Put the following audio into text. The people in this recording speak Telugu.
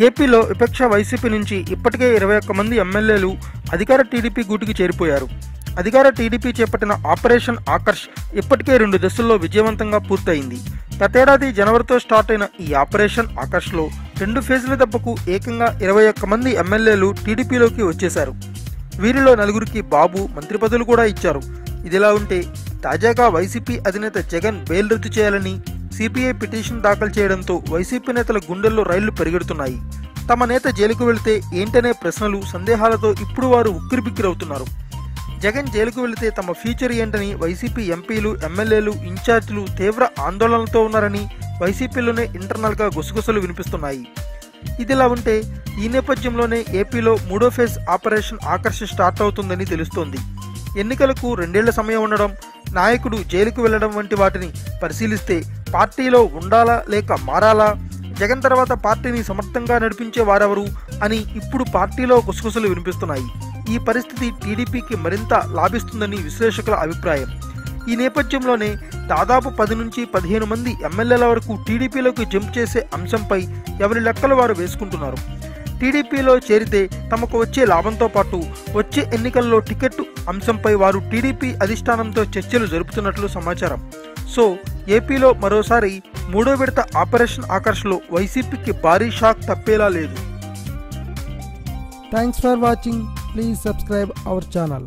ఏపీలో విపక్ష వైసీపీ నుంచి ఇప్పటికే 21 మంది ఎమ్మెల్యేలు అధికార టీడీపీ గూటికి చేరిపోయారు. అధికార టీడీపీ చేపట్టిన ఆపరేషన్ ఆకర్ష్ ఇప్పటికే 2 దశల్లో విజయవంతంగా పూర్తయింది. గతేడాది జనవరితో స్టార్ట్ అయిన ఈ ఆపరేషన్ ఆకర్ష్లో 2 ఫేజ్ల దెబ్బకు ఏకంగా 21 మంది ఎమ్మెల్యేలు టీడీపీలోకి వచ్చేశారు. వీరిలో 4గురికి బాబు మంత్రి పదవులు కూడా ఇచ్చారు. ఇదిలా ఉంటే తాజాగా వైసీపీ అధినేత జగన్ బెయిల్ రద్దు చేయాలని సిపిఐ పిటిషన్ దాఖలు చేయడంతో వైసీపీ నేతల గుండెల్లో రైళ్లు పరిగెడుతున్నాయి. తమ నేత జైలుకు వెళితే ఏంటనే ప్రశ్నలు, సందేహాలతో ఇప్పుడు వారు ఉక్కిరిబిక్కిరవుతున్నారు. జగన్ జైలుకు వెళితే తమ ఫ్యూచర్ ఏంటని వైసీపీ ఎంపీలు, ఎమ్మెల్యేలు, ఇన్ఛార్జీలు తీవ్ర ఆందోళనలతో ఉన్నారని వైసీపీలోనే ఇంటర్నల్గా గుసగుసలు వినిపిస్తున్నాయి. ఇదిలా ఉంటే ఈ నేపథ్యంలోనే ఏపీలో 3వ ఫేజ్ ఆపరేషన్ ఆకర్ష్ స్టార్ట్ అవుతుందని తెలుస్తోంది. ఎన్నికలకు 2 ఏళ్ల సమయం ఉండడం, నాయకుడు జైలుకు వెళ్లడం వంటి వాటిని పరిశీలిస్తే పార్టీలో ఉండాలా లేక మారాలా, జగన్ తర్వాత పార్టీని సమర్థంగా నడిపించే వారెవరు అని ఇప్పుడు పార్టీలో గుసగుసలు వినిపిస్తున్నాయి. ఈ పరిస్థితి టీడీపీకి మరింత లాభిస్తుందని విశ్లేషకుల అభిప్రాయం. ఈ నేపథ్యంలోనే దాదాపు 10 నుంచి 15 మంది ఎమ్మెల్యేల వరకు టీడీపీలోకి జంప్ చేసే అంశంపై ఎవరి లెక్కలు వారు వేసుకుంటున్నారు. టీడీపీలో చేరితే తమకు వచ్చే లాభంతో పాటు వచ్చే ఎన్నికల్లో టికెట్ అంశంపై వారు టీడీపీ అధిష్టానంతో చర్చలు జరుపుతున్నట్లు సమాచారం. సో ఏపీలో మరోసారి 3వ విడత ఆపరేషన్ ఆకర్ష్లో వైసీపీకి భారీ షాక్ తప్పేలా లేదు. Thanks for watching. Please subscribe our channel.